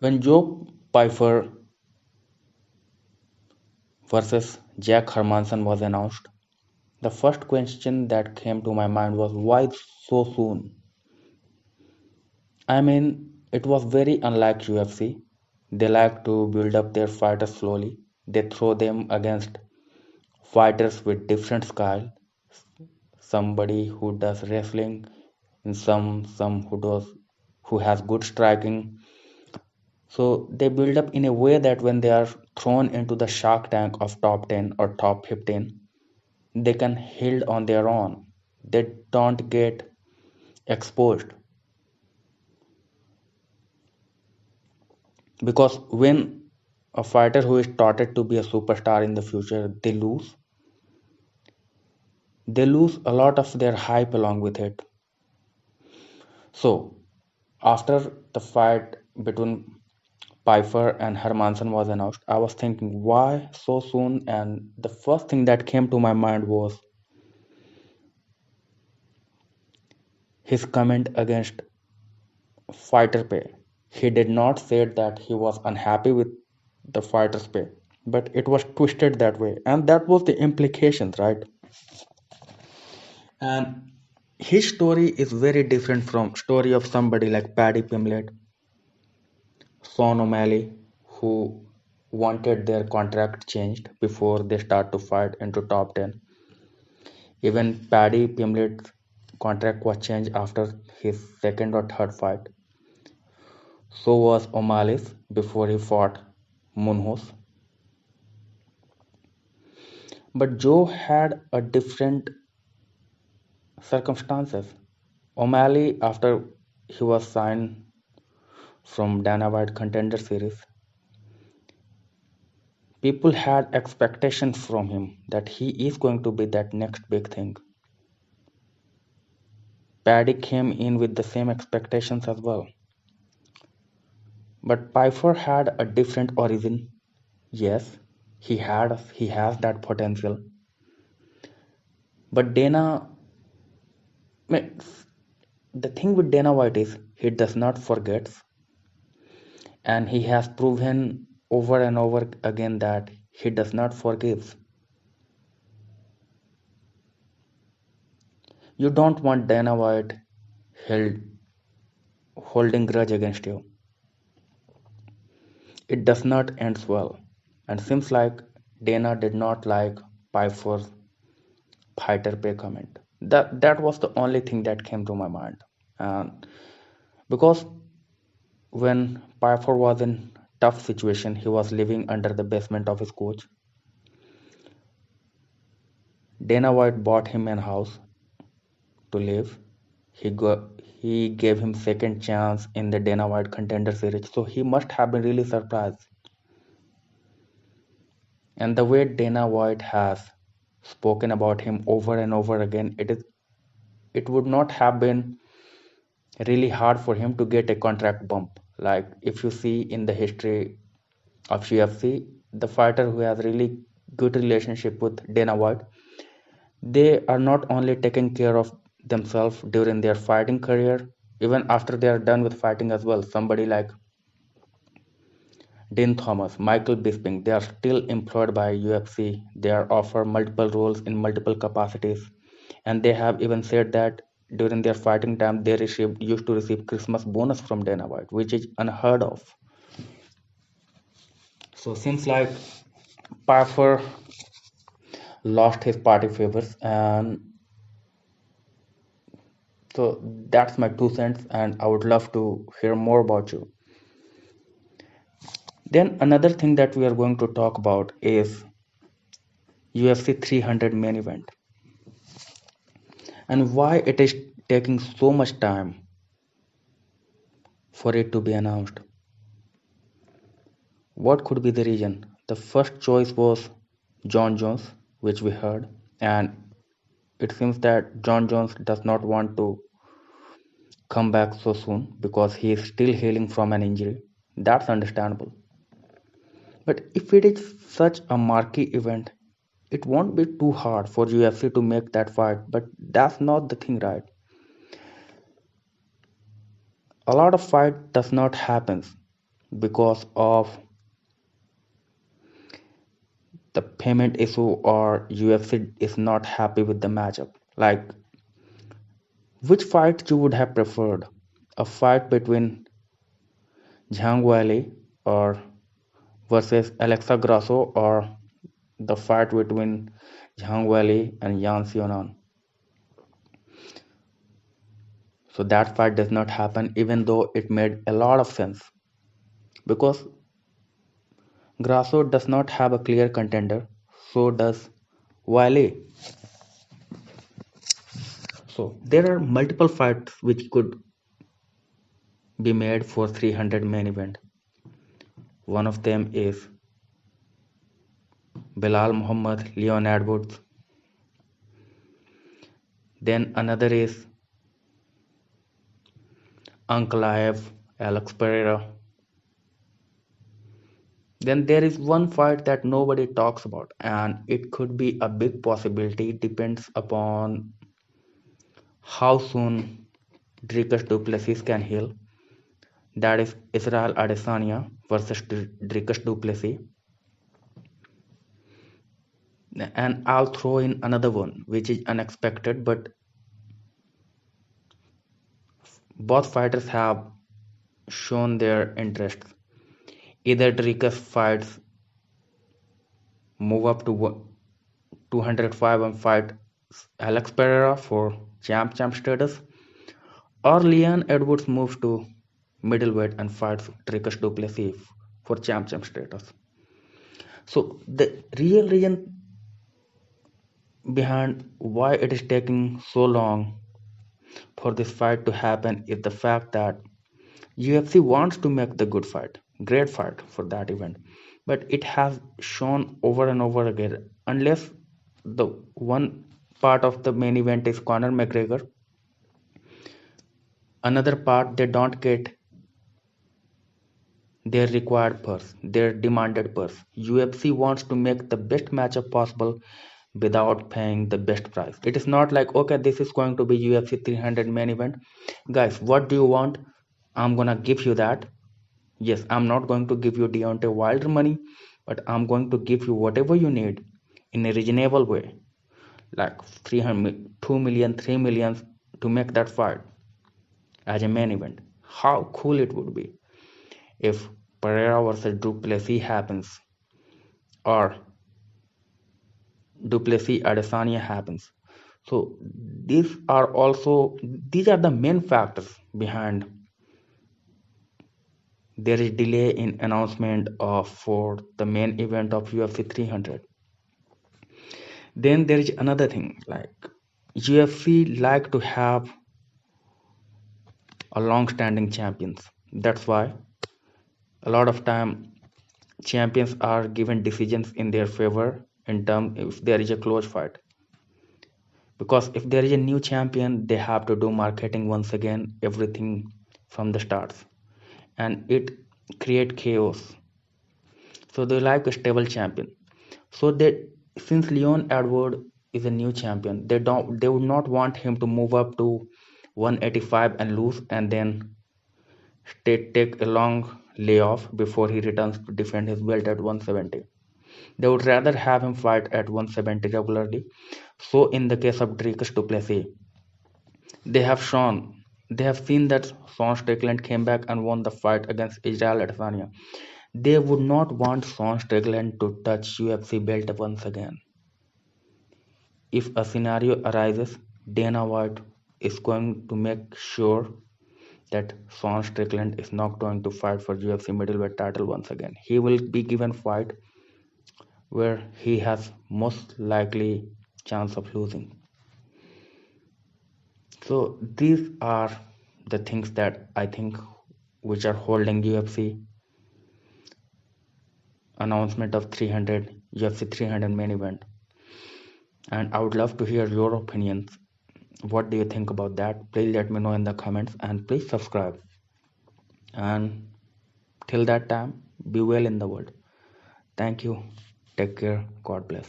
When Joe Pyfer versus Jack Hermanson was announced, the first question that came to my mind was why so soon? I mean, it was very unlike UFC. They like to build up their fighters slowly. They throw them against fighters with different style. Somebody who does wrestling, and some who has good striking. So they build up in a way that when they are thrown into the shark tank of top 10 or top 15, they can hold on their own. They don't get exposed. Because when a fighter who is started to be a superstar in the future, they lose a lot of their hype along with it. So after the fight between Pyfer and Hermanson was announced, I was thinking why so soon, and the first thing that came to my mind was his comment against fighter pay. He did not say that he was unhappy with the fighter's pay, but it was twisted that way, and that was the implications, right? And his story is very different from story of somebody like Paddy Pimlet, Sean O'Malley, who wanted their contract changed before they start to fight into top 10. Even Paddy Pimlet's contract was changed after his second or third fight. So was O'Malley's before he fought Munhoz. But Joe had a different circumstances. O'Malley, after he was signed from Dana White Contender Series, people had expectations from him that he is going to be that next big thing. Paddy came in with the same expectations as well. But Pyfer had a different origin. Yes, he has that potential. But the thing with Dana White is he does not forget, and he has proven over and over again that he does not forgive. You don't want Dana White held, holding grudge against you. It does not end well, and seems like Dana did not like Pyfer's fighter pay comment. That was the only thing that came to my mind, and because when Pyfer was in tough situation, he was living under the basement of his coach. Dana White bought him a house to live. He gave him second chance in the Dana White Contender Series, so he must have been really surprised. And the way Dana White has spoken about him over and over again, it would not have been really hard for him to get a contract bump. Like if you see in the history of UFC, the fighter who has really good relationship with Dana White, they are not only taking care of themselves during their fighting career, even after they are done with fighting as well. Somebody like Dean Thomas, Michael Bisping, they are still employed by UFC. They are offered multiple roles in multiple capacities, and they have even said that during their fighting time they used to receive Christmas bonus from Dana White, which is unheard of. So seems like Pfeiffer lost his party favors, and so that's my 2 cents, and I would love to hear more about you. Then another thing that we are going to talk about is UFC 300 main event and why it is taking so much time for it to be announced. What could be the reason? The first choice was John Jones, which we heard, and it seems that John Jones does not want to come back so soon because he is still healing from an injury. That's understandable. But if it is such a marquee event, it won't be too hard for UFC to make that fight. But that's not the thing, right? A lot of fight does not happen because of the payment issue or UFC is not happy with the matchup. Like, which fight you would have preferred? A fight between Zhang Weili or versus Alexa Grasso, or the fight between Zhang Weili and Yan Xiaonan? So that fight does not happen, even though it made a lot of sense, because Grasso does not have a clear contender, so does Weili. So there are multiple fights which could be made for 300 main event. One of them is Bilal Muhammad, Leon Edwards. Then another is Ankalaev, Alex Pereira. Then there is one fight that nobody talks about, and it could be a big possibility. Depends upon how soon Dricus du Plessis can heal. That is Israel Adesanya versus Dricus du Plessis. And I'll throw in another one which is unexpected, but both fighters have shown their interests. Either Dricus fights move up to 205 and fight Alex Pereira for champ status, or Leon Edwards moves to middleweight and fights Dricus du Plessis for champ status. So the real reason behind why it is taking so long for this fight to happen is the fact that UFC wants to make the good fight, great fight for that event, but it has shown over and over again, unless the one part of the main event is Conor McGregor, another part they don't get their required purse, their demanded purse. UFC wants to make the best matchup possible without paying the best price. It is not like, okay, this is going to be UFC 300 main event. Guys, what do you want? I'm gonna give you that. Yes, I'm not going to give you Deontay Wilder money, but I'm going to give you whatever you need in a reasonable way, like 300, 2 million, 3 million to make that fight as a main event. How cool it would be if Pereira versus Duplessis happens, or Duplessis Adesanya happens. So these are the main factors behind there is delay in announcement of for the main event of UFC 300. Then there is another thing, like UFC like to have a long-standing champions. That's why a lot of time champions are given decisions in their favor in term if there is a close fight. Because if there is a new champion, they have to do marketing once again, everything from the starts, and it create chaos. So they like a stable champion. So they, since Leon Edward is a new champion, they would not want him to move up to 185 and lose, and then take a long layoff before he returns to defend his belt at 170. They would rather have him fight at 170 regularly. So in the case of Dricus du Plessis, they have seen that Sean Strickland came back and won the fight against Israel Adesanya. They would not want Sean Strickland to touch UFC belt once again. If a scenario arises, Dana White is going to make sure that Sean Strickland is not going to fight for UFC middleweight title once again. He will be given fight where he has most likely chance of losing. So these are the things that I think which are holding UFC announcement of 300 UFC 300 main event. And I would love to hear your opinions. What do you think about that? Please let me know in the comments, and please subscribe. And till that time, be well in the world. Thank you. Take care. God bless.